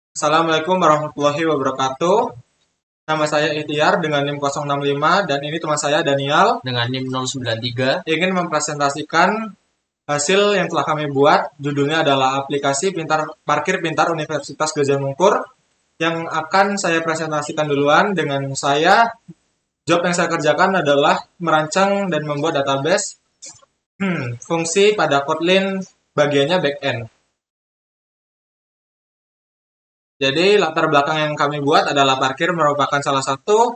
Assalamualaikum warahmatullahi wabarakatuh. Nama saya Ikhtiar dengan NIM 065 dan ini teman saya Daniel dengan NIM 093 ingin mempresentasikan hasil yang telah kami buat. Judulnya adalah aplikasi parkir pintar Universitas Gadjah Mungkur yang akan saya presentasikan duluan dengan saya. Job yang saya kerjakan adalah merancang dan membuat database fungsi pada Kotlin bagiannya backend. Jadi latar belakang yang kami buat adalah parkir merupakan salah satu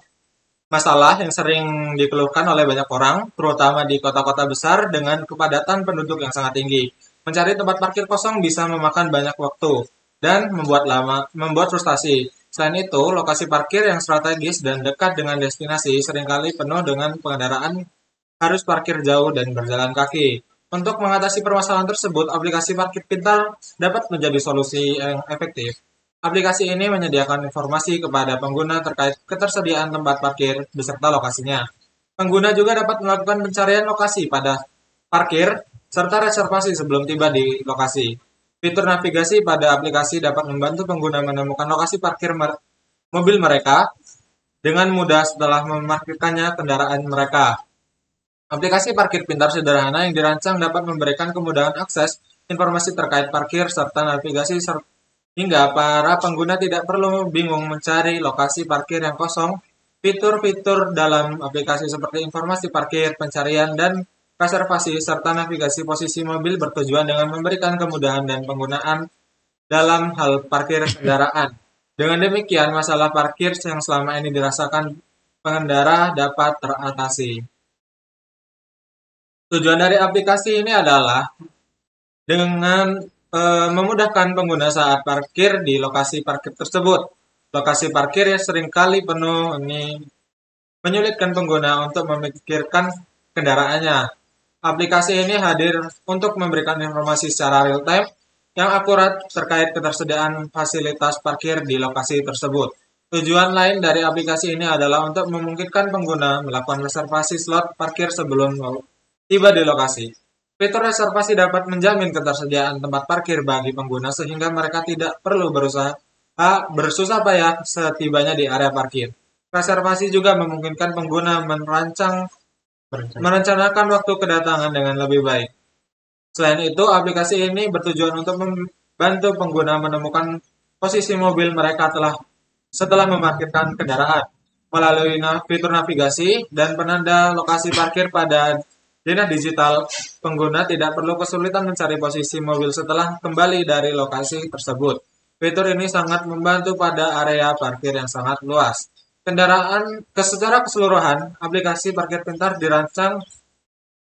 masalah yang sering dikeluhkan oleh banyak orang, terutama di kota-kota besar dengan kepadatan penduduk yang sangat tinggi. Mencari tempat parkir kosong bisa memakan banyak waktu dan membuat frustasi. Selain itu, lokasi parkir yang strategis dan dekat dengan destinasi seringkali penuh dengan pengendaraan harus parkir jauh dan berjalan kaki. Untuk mengatasi permasalahan tersebut, aplikasi parkir pintar dapat menjadi solusi yang efektif. Aplikasi ini menyediakan informasi kepada pengguna terkait ketersediaan tempat parkir beserta lokasinya. Pengguna juga dapat melakukan pencarian lokasi pada parkir serta reservasi sebelum tiba di lokasi. Fitur navigasi pada aplikasi dapat membantu pengguna menemukan lokasi parkir mobil mereka dengan mudah setelah memarkirkannya kendaraan mereka. Aplikasi parkir pintar sederhana yang dirancang dapat memberikan kemudahan akses informasi terkait parkir serta navigasi hingga para pengguna tidak perlu bingung mencari lokasi parkir yang kosong. Fitur-fitur dalam aplikasi seperti informasi parkir, pencarian, dan reservasi, serta navigasi posisi mobil bertujuan dengan memberikan kemudahan dan penggunaan dalam hal parkir kendaraan. Dengan demikian, masalah parkir yang selama ini dirasakan pengendara dapat teratasi. Tujuan dari aplikasi ini adalah dengan memudahkan pengguna saat parkir di lokasi parkir tersebut. Lokasi parkir yang seringkali penuh ini menyulitkan pengguna untuk memikirkan kendaraannya. Aplikasi ini hadir untuk memberikan informasi secara real-time yang akurat terkait ketersediaan fasilitas parkir di lokasi tersebut. Tujuan lain dari aplikasi ini adalah untuk memungkinkan pengguna melakukan reservasi slot parkir sebelum tiba di lokasi. Fitur reservasi dapat menjamin ketersediaan tempat parkir bagi pengguna sehingga mereka tidak perlu bersusah payah setibanya di area parkir. Reservasi juga memungkinkan pengguna merencanakan waktu kedatangan dengan lebih baik. Selain itu, aplikasi ini bertujuan untuk membantu pengguna menemukan posisi mobil mereka setelah memarkirkan kendaraan melalui fitur navigasi dan penanda lokasi parkir pada Dina digital. Pengguna tidak perlu kesulitan mencari posisi mobil setelah kembali dari lokasi tersebut. Fitur ini sangat membantu pada area parkir yang sangat luas. Secara keseluruhan, aplikasi parkir pintar dirancang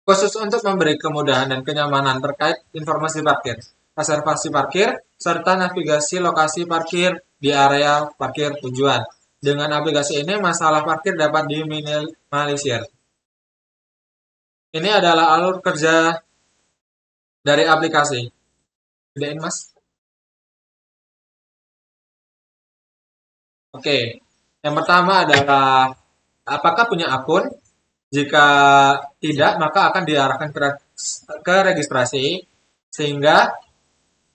khusus untuk memberi kemudahan dan kenyamanan terkait informasi parkir, reservasi parkir, serta navigasi lokasi parkir di area parkir tujuan. Dengan aplikasi ini, masalah parkir dapat diminimalisir. Ini adalah alur kerja dari aplikasi. Gedein, Mas. Oke. Yang pertama adalah apakah punya akun? Jika tidak, maka akan diarahkan ke registrasi sehingga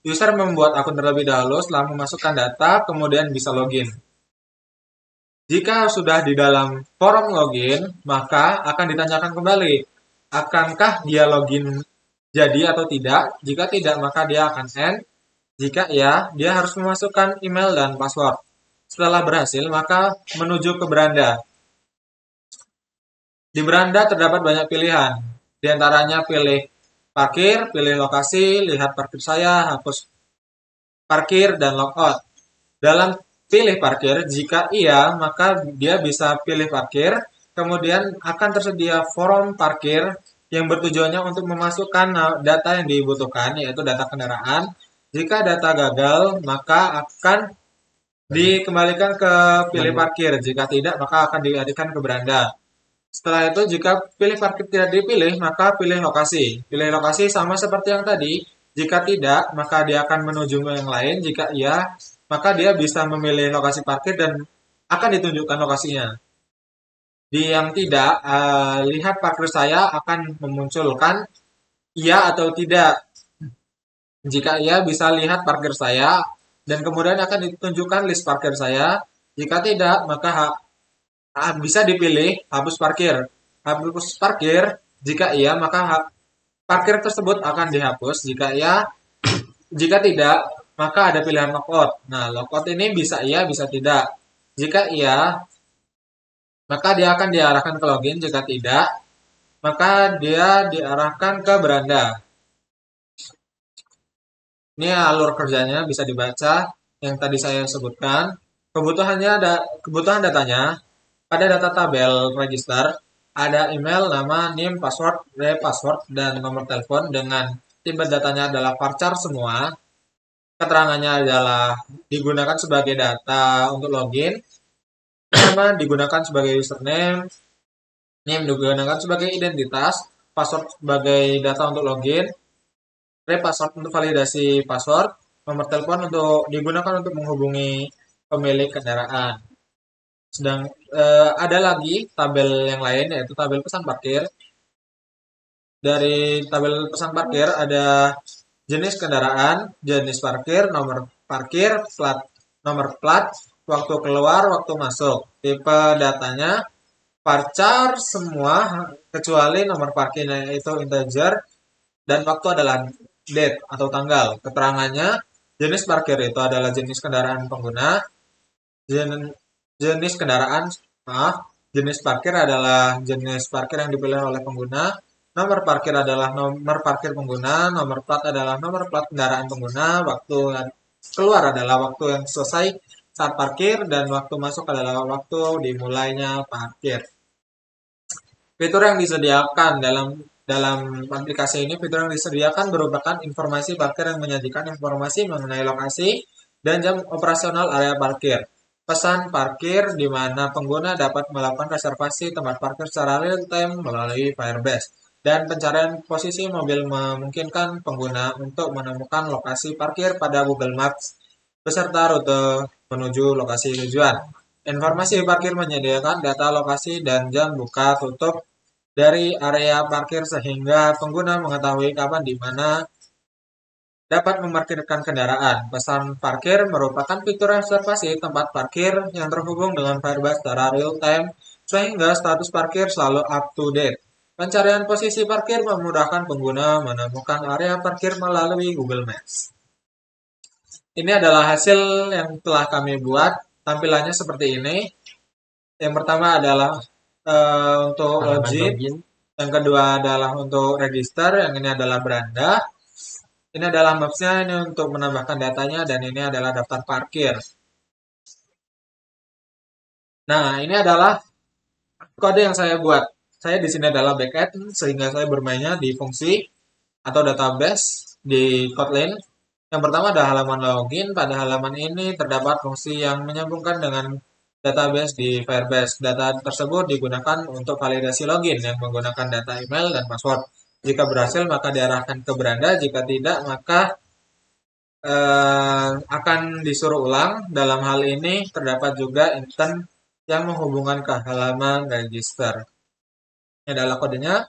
user membuat akun terlebih dahulu setelah memasukkan data, kemudian bisa login. Jika sudah di dalam forum login, maka akan ditanyakan kembali, akankah dia login jadi atau tidak? Jika tidak, maka dia akan end. Jika ya, dia harus memasukkan email dan password. Setelah berhasil, maka menuju ke beranda. Di beranda terdapat banyak pilihan. Di antaranya pilih parkir, pilih lokasi, lihat parkir saya, hapus parkir, dan logout. Dalam pilih parkir, jika iya, maka dia bisa pilih parkir. Kemudian akan tersedia forum parkir yang bertujuannya untuk memasukkan data yang dibutuhkan, yaitu data kendaraan. Jika data gagal, maka akan dikembalikan ke pilih parkir. Jika tidak, maka akan dialihkan ke beranda. Setelah itu, jika pilih parkir tidak dipilih, maka pilih lokasi. Pilih lokasi sama seperti yang tadi. Jika tidak, maka dia akan menuju yang lain. Jika iya, maka dia bisa memilih lokasi parkir dan akan ditunjukkan lokasinya. Di yang tidak, lihat parkir saya akan memunculkan iya atau tidak. Jika iya, bisa lihat parkir saya. dan kemudian akan ditunjukkan list parkir saya. Jika tidak, maka bisa dipilih hapus parkir. Hapus parkir, jika iya, maka parkir tersebut akan dihapus. Jika tidak, maka ada pilihan logout. Nah, logout ini bisa iya, bisa tidak. Jika iya, maka dia akan diarahkan ke login. Jika tidak, maka dia diarahkan ke beranda. Ini alur kerjanya bisa dibaca yang tadi saya sebutkan. Kebutuhan datanya pada data tabel register ada email, nama, NIM, password, password, dan nomor telepon dengan timbre datanya adalah varchar semua. Keterangannya adalah digunakan sebagai data untuk login, nama digunakan sebagai username, NIM digunakan sebagai identitas, password sebagai data untuk login, password untuk validasi password, nomor telepon digunakan untuk menghubungi pemilik kendaraan. Sedang ada lagi tabel yang lain yaitu tabel pesan parkir. Dari tabel pesan parkir ada jenis kendaraan, jenis parkir, nomor plat, waktu keluar, waktu masuk. Tipe datanya varchar semua kecuali nomor parkirnya itu integer dan waktu adalah date atau tanggal. Keterangannya jenis parkir itu adalah jenis kendaraan pengguna, jenis kendaraan, jenis parkir adalah jenis parkir yang dipilih oleh pengguna, nomor parkir adalah nomor parkir pengguna, nomor plat adalah nomor plat kendaraan pengguna, waktu keluar adalah waktu yang selesai saat parkir, dan waktu masuk adalah waktu dimulainya parkir. Fitur yang disediakan dalam aplikasi ini, fitur yang disediakan merupakan informasi parkir yang menyajikan informasi mengenai lokasi dan jam operasional area parkir. Pesan parkir di mana pengguna dapat melakukan reservasi tempat parkir secara real time melalui Firebase. Dan pencarian posisi mobil memungkinkan pengguna untuk menemukan lokasi parkir pada Google Maps beserta rute menuju lokasi tujuan. Informasi parkir menyediakan data lokasi dan jam buka tutup dari area parkir sehingga pengguna mengetahui kapan di mana dapat memarkirkan kendaraan. Pesan parkir merupakan fitur reservasi tempat parkir yang terhubung dengan Firebase secara real time sehingga status parkir selalu up to date. Pencarian posisi parkir memudahkan pengguna menemukan area parkir melalui Google Maps. Ini adalah hasil yang telah kami buat. Tampilannya seperti ini. Yang pertama adalah untuk login. Yang kedua adalah untuk register. Yang ini adalah beranda. Ini adalah maps-nya, ini untuk menambahkan datanya, dan ini adalah daftar parkir. Nah, ini adalah kode yang saya buat. Saya di sini adalah backend, sehingga saya bermainnya di fungsi atau database di Kotlin. Yang pertama ada halaman login. Pada halaman ini terdapat fungsi yang menyambungkan dengan database di Firebase. Data tersebut digunakan untuk validasi login yang menggunakan data email dan password. Jika berhasil, maka diarahkan ke beranda. Jika tidak, maka akan disuruh ulang. Dalam hal ini terdapat juga intent yang menghubungkan ke halaman register. Ini adalah kodenya.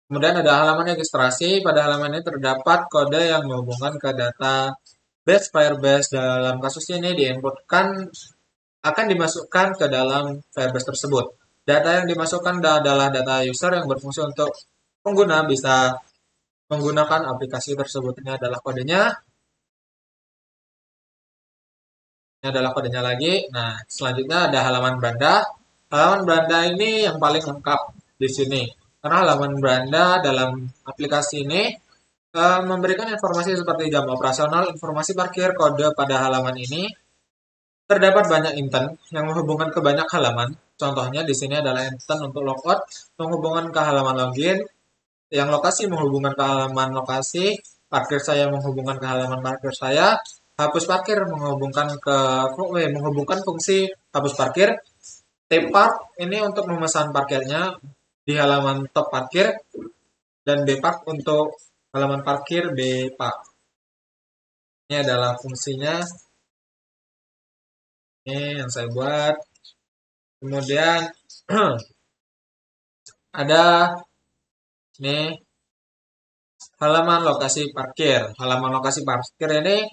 Kemudian ada halaman registrasi. Pada halaman ini terdapat kode yang menghubungkan ke data base Firebase. Dalam kasus ini diinputkan akan dimasukkan ke dalam Firebase tersebut. Data yang dimasukkan adalah data user yang berfungsi untuk pengguna bisa menggunakan aplikasi tersebut. Ini adalah kodenya. Ini adalah kodenya lagi. Nah, selanjutnya ada halaman beranda. Halaman beranda ini yang paling lengkap di sini. Karena halaman beranda dalam aplikasi ini memberikan informasi seperti jam operasional, informasi parkir, kode pada halaman ini. Terdapat banyak intent yang menghubungkan ke banyak halaman. Contohnya di sini adalah intent untuk logout, menghubungkan ke halaman login, yang lokasi menghubungkan ke halaman lokasi, parkir saya menghubungkan ke halaman parkir saya, hapus parkir menghubungkan fungsi hapus parkir, tpark ini untuk memesan parkirnya di halaman top parkir, dan bpark untuk halaman parkir bpark. Ini adalah fungsinya. Ini yang saya buat. Kemudian ada nih halaman lokasi parkir. Halaman lokasi parkir ini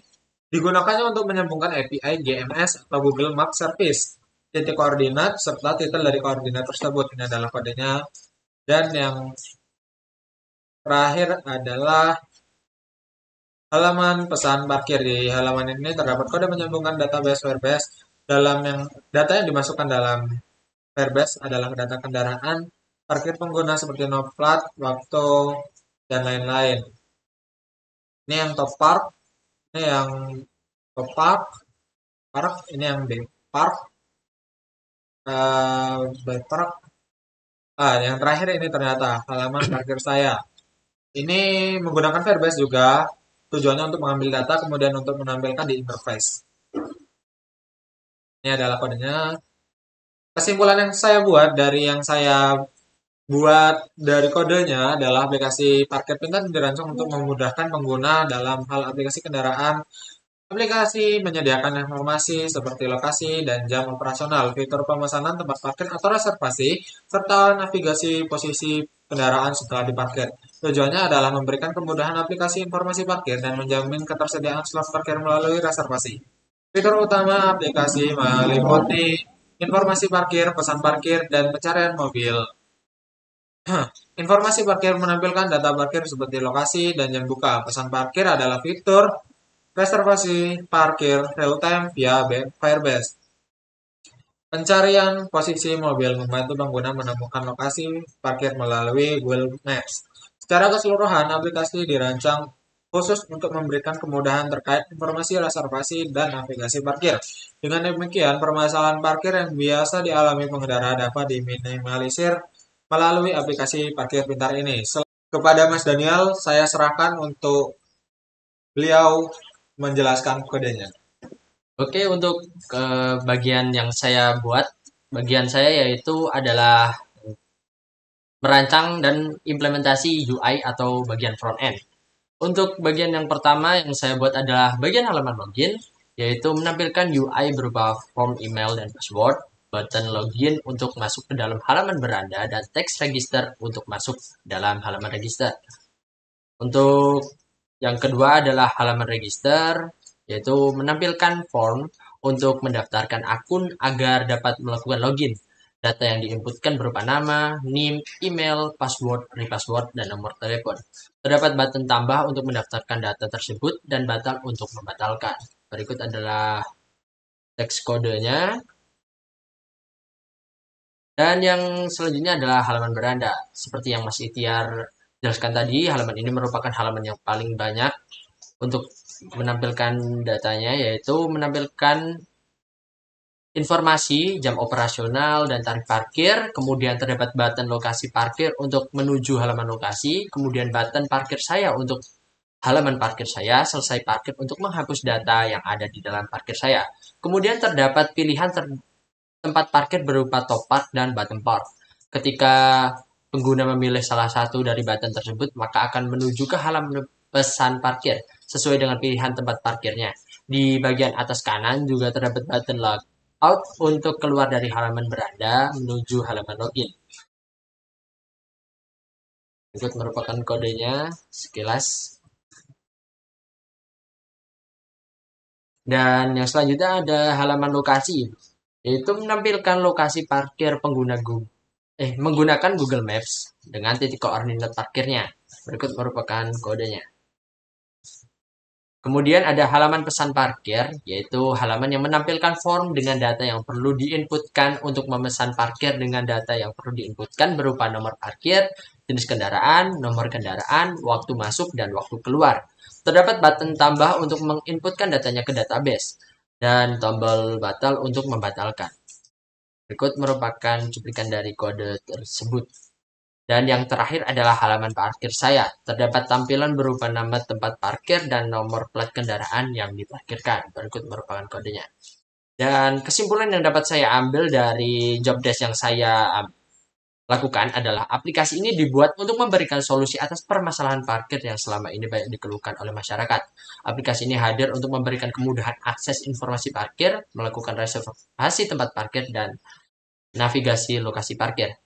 digunakannya untuk menyambungkan API GMS atau Google Map Service, titik koordinat, serta titel dari koordinat tersebut. Ini adalah kodenya. Dan yang terakhir adalah halaman pesan parkir. Di halaman ini terdapat kode menyambungkan database Firebase dalam yang data yang dimasukkan dalam Firebase adalah data kendaraan parkir pengguna seperti nomor plat, waktu, dan lain-lain. Ini yang top park, ini yang top park, ini yang day park, by park. Yang terakhir ini ternyata halaman parkir saya. Ini menggunakan Firebase juga, tujuannya untuk mengambil data kemudian untuk menampilkan di interface. Ini adalah kodenya. Kesimpulan yang saya buat dari yang saya buat dari kodenya adalah aplikasi parkir pintar dirancang untuk memudahkan pengguna dalam hal aplikasi kendaraan. Aplikasi menyediakan informasi seperti lokasi dan jam operasional, fitur pemesanan tempat parkir atau reservasi, serta navigasi posisi kendaraan setelah diparkir. Tujuannya adalah memberikan kemudahan aplikasi informasi parkir dan menjamin ketersediaan slot parkir melalui reservasi. Fitur utama aplikasi meliputi informasi parkir, pesan parkir, dan pencarian mobil. Informasi parkir menampilkan data parkir seperti lokasi dan jam buka. Pesan parkir adalah fitur reservasi parkir real-time via Firebase. Pencarian posisi mobil membantu pengguna menemukan lokasi parkir melalui Google Maps. Secara keseluruhan, aplikasi dirancang khusus untuk memberikan kemudahan terkait informasi reservasi dan navigasi parkir. Dengan demikian, permasalahan parkir yang biasa dialami pengendara dapat diminimalisir melalui aplikasi parkir pintar ini. Kepada Mas Daniel, saya serahkan untuk beliau menjelaskan kodenya. Oke, untuk bagian yang saya buat, bagian saya yaitu adalah merancang dan implementasi UI atau bagian front end. Untuk bagian yang pertama yang saya buat adalah bagian halaman login, yaitu menampilkan UI berupa form email dan password, button login untuk masuk ke dalam halaman beranda, dan teks register untuk masuk dalam halaman register. Untuk yang kedua adalah halaman register, yaitu menampilkan form untuk mendaftarkan akun agar dapat melakukan login. Data yang diinputkan berupa nama, NIM, email, password, repassword, dan nomor telepon. Terdapat button tambah untuk mendaftarkan data tersebut dan batal untuk membatalkan. Berikut adalah teks kodenya. Dan yang selanjutnya adalah halaman beranda. Seperti yang Mas Itiar jelaskan tadi, halaman ini merupakan halaman yang paling banyak untuk menampilkan datanya, yaitu menampilkan informasi jam operasional dan tarif parkir, kemudian terdapat button lokasi parkir untuk menuju halaman lokasi, kemudian button parkir saya untuk halaman parkir saya, selesai parkir untuk menghapus data yang ada di dalam parkir saya. Kemudian terdapat pilihan tempat parkir berupa top park dan bottom park. Ketika pengguna memilih salah satu dari button tersebut, maka akan menuju ke halaman pesan parkir sesuai dengan pilihan tempat parkirnya. Di bagian atas kanan juga terdapat button logout untuk keluar dari halaman beranda menuju halaman login. Berikut merupakan kodenya sekilas. Dan yang selanjutnya ada halaman lokasi, yaitu menampilkan lokasi parkir menggunakan Google Maps dengan titik koordinat parkirnya. Berikut merupakan kodenya. Kemudian ada halaman pesan parkir, yaitu halaman yang menampilkan form dengan data yang perlu diinputkan untuk memesan parkir dengan data yang perlu diinputkan berupa nomor parkir, jenis kendaraan, nomor kendaraan, waktu masuk, dan waktu keluar. Terdapat button tambah untuk menginputkan datanya ke database, dan tombol batal untuk membatalkan. Berikut merupakan cuplikan dari kode tersebut. Dan yang terakhir adalah halaman parkir saya. Terdapat tampilan berupa nama tempat parkir dan nomor plat kendaraan yang diparkirkan. Berikut merupakan kodenya. Dan kesimpulan yang dapat saya ambil dari job desk yang saya lakukan adalah aplikasi ini dibuat untuk memberikan solusi atas permasalahan parkir yang selama ini banyak dikeluhkan oleh masyarakat. Aplikasi ini hadir untuk memberikan kemudahan akses informasi parkir, melakukan reservasi tempat parkir, dan navigasi lokasi parkir.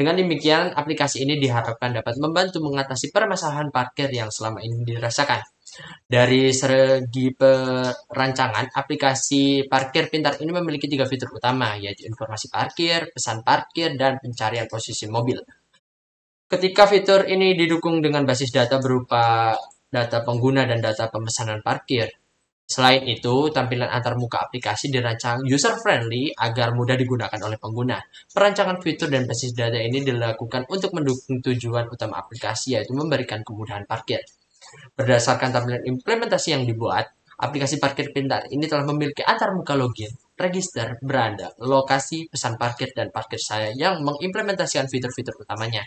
Dengan demikian, aplikasi ini diharapkan dapat membantu mengatasi permasalahan parkir yang selama ini dirasakan. Dari segi perancangan, aplikasi parkir pintar ini memiliki 3 fitur utama, yaitu informasi parkir, pesan parkir, dan pencarian posisi mobil. Ketika fitur ini didukung dengan basis data berupa data pengguna dan data pemesanan parkir. Selain itu, tampilan antarmuka aplikasi dirancang user-friendly agar mudah digunakan oleh pengguna. Perancangan fitur dan basis data ini dilakukan untuk mendukung tujuan utama aplikasi, yaitu memberikan kemudahan parkir. Berdasarkan tampilan implementasi yang dibuat, aplikasi parkir pintar ini telah memiliki antarmuka login, register, beranda, lokasi, pesan parkir, dan parkir saya yang mengimplementasikan fitur-fitur utamanya.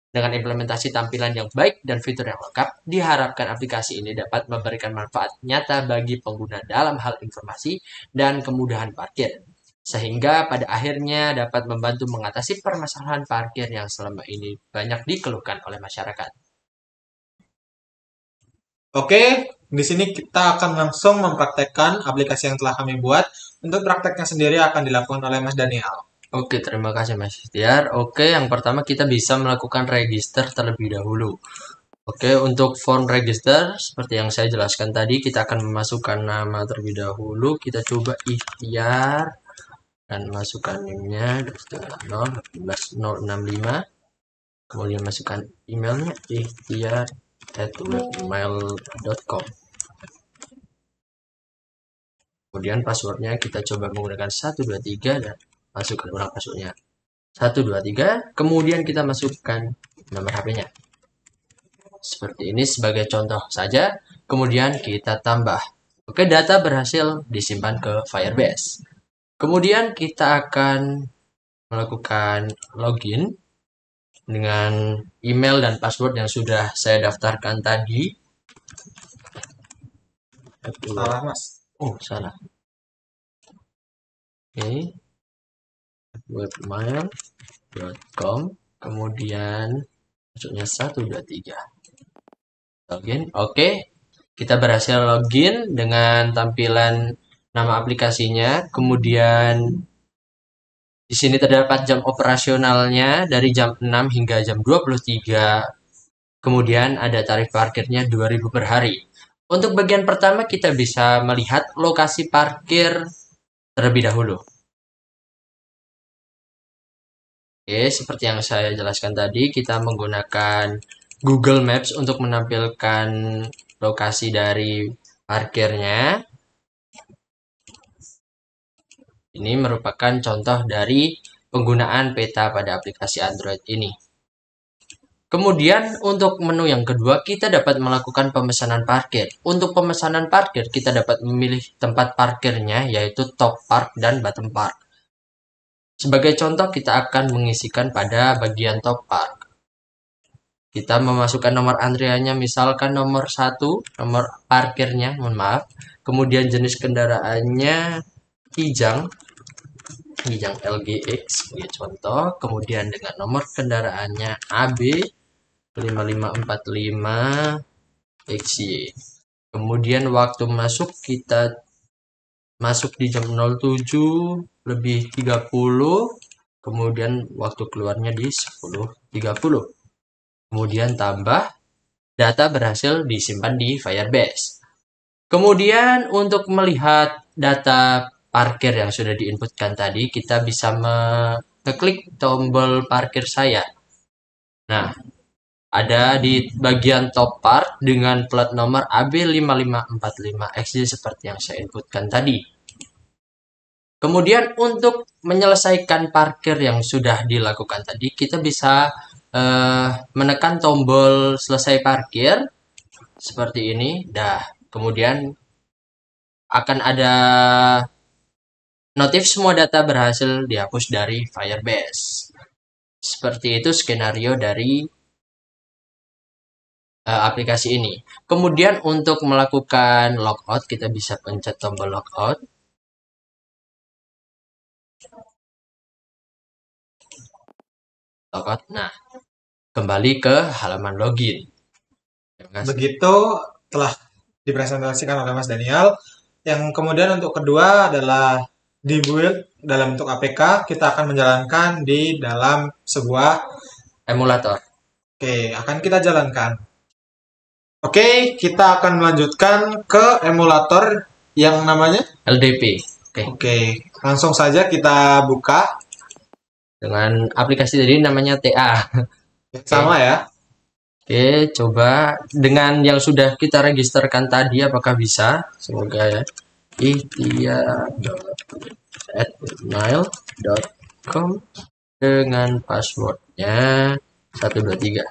Dengan implementasi tampilan yang baik dan fitur yang lengkap, diharapkan aplikasi ini dapat memberikan manfaat nyata bagi pengguna dalam hal informasi dan kemudahan parkir, sehingga pada akhirnya dapat membantu mengatasi permasalahan parkir yang selama ini banyak dikeluhkan oleh masyarakat. Oke, di sini kita akan langsung mempraktekkan aplikasi yang telah kami buat. Untuk prakteknya sendiri akan dilakukan oleh Mas Daniel. Oke, terima kasih Mas Ikhtiar. Oke, yang pertama kita bisa melakukan register terlebih dahulu. Oke, untuk form register, seperti yang saya jelaskan tadi, kita akan memasukkan nama terlebih dahulu. Kita coba Ikhtiar dan masukkan NIM-nya 18065. Kemudian masukkan emailnya ikhtiar@webmail.com. Kemudian passwordnya kita coba menggunakan 123 dan masukkan ulang passwordnya 123. Kemudian kita masukkan nomor HP-nya. Seperti ini sebagai contoh saja. Kemudian kita tambah. Oke, data berhasil disimpan ke Firebase. Kemudian kita akan melakukan login dengan email dan password yang sudah saya daftarkan tadi. Salah, Mas. Oh, salah. Oke. Webmail.com. Kemudian maksudnya 123. Login. Oke. Kita berhasil login dengan tampilan nama aplikasinya. Kemudian di sini terdapat jam operasionalnya dari jam 6 hingga jam 23. Kemudian ada tarif parkirnya 2.000 per hari. Untuk bagian pertama kita bisa melihat lokasi parkir terlebih dahulu. Oke, seperti yang saya jelaskan tadi, kita menggunakan Google Maps untuk menampilkan lokasi dari parkirnya. Ini merupakan contoh dari penggunaan peta pada aplikasi Android ini. Kemudian untuk menu yang kedua, kita dapat melakukan pemesanan parkir. Untuk pemesanan parkir, kita dapat memilih tempat parkirnya, yaitu top park dan bottom park. Sebagai contoh, kita akan mengisikan pada bagian top park. Kita memasukkan nomor antriannya, misalkan nomor 1, nomor parkirnya, mohon maaf. Kemudian jenis kendaraannya Kijang LGX sebagai contoh. Kemudian dengan nomor kendaraannya AB 5545 XY. Kemudian waktu masuk kita masuk di jam 07:30. Kemudian waktu keluarnya di 10:30. Kemudian tambah, data berhasil disimpan di Firebase. Kemudian untuk melihat data parkir yang sudah diinputkan tadi, kita bisa mengeklik tombol parkir saya. Nah, ada di bagian top park dengan plat nomor AB5545XJ seperti yang saya inputkan tadi. Kemudian untuk menyelesaikan parkir yang sudah dilakukan tadi, kita bisa menekan tombol selesai parkir seperti ini. Kemudian akan ada notif semua data berhasil dihapus dari Firebase. Seperti itu skenario dari aplikasi ini. Kemudian untuk melakukan logout, kita bisa pencet tombol logout. Nah, kembali ke halaman login. Begitu telah dipresentasikan oleh Mas Daniel. Yang kemudian untuk kedua adalah dibuild dalam bentuk APK. Kita akan menjalankan di dalam sebuah emulator. Oke, akan kita jalankan. Oke, kita akan melanjutkan ke emulator yang namanya LDP. Oke, langsung saja kita buka. Dengan aplikasi tadi namanya TA. Sama ya. Oke, coba dengan yang sudah kita registerkan tadi apakah bisa? Semoga ya. ihtia.@mail.com dengan passwordnya 123.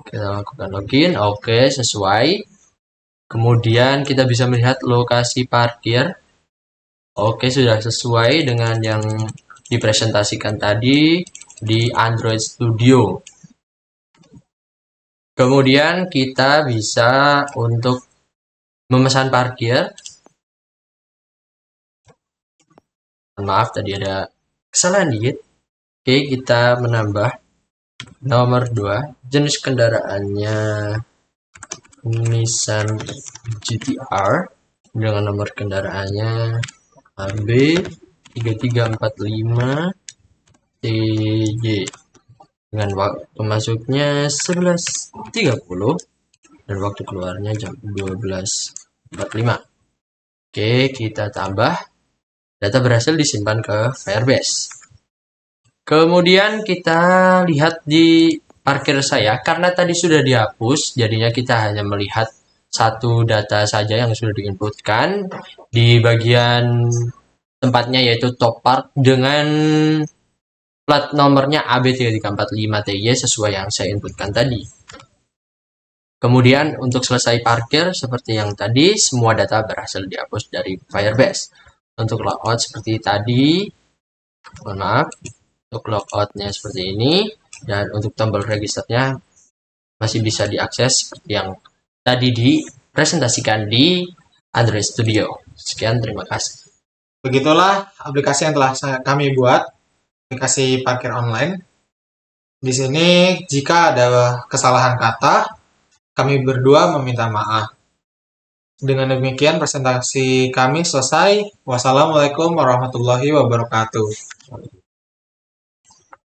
Kita lakukan login. Oke, sesuai. Kemudian kita bisa melihat lokasi parkir. Oke, sudah sesuai dengan yang dipresentasikan tadi di Android Studio. Kemudian kita bisa untuk memesan parkir. Maaf, tadi ada kesalahan dikit. Oke, kita menambah nomor 2. Jenis kendaraannya Nissan GT-R dengan nomor kendaraannya AB 3345 TJ dengan waktu masuknya 11.30 dan waktu keluarnya jam 12.45. Oke, kita tambah. Data berhasil disimpan ke Firebase. Kemudian kita lihat di parkir saya, karena tadi sudah dihapus, jadinya kita hanya melihat satu data saja yang sudah diinputkan di bagian tempatnya, yaitu top park dengan plat nomornya AB3345TY sesuai yang saya inputkan tadi. Kemudian untuk selesai parkir seperti yang tadi, semua data berhasil dihapus dari Firebase. Untuk logout seperti tadi, mohon maaf, untuk logoutnya seperti ini, dan untuk tombol registernya masih bisa diakses seperti yang tadi dipresentasikan di Android Studio. Sekian, terima kasih. Begitulah aplikasi yang telah kami buat, aplikasi parkir online. Di sini jika ada kesalahan kata, kami berdua meminta maaf. Dengan demikian presentasi kami selesai. Wassalamualaikum warahmatullahi wabarakatuh.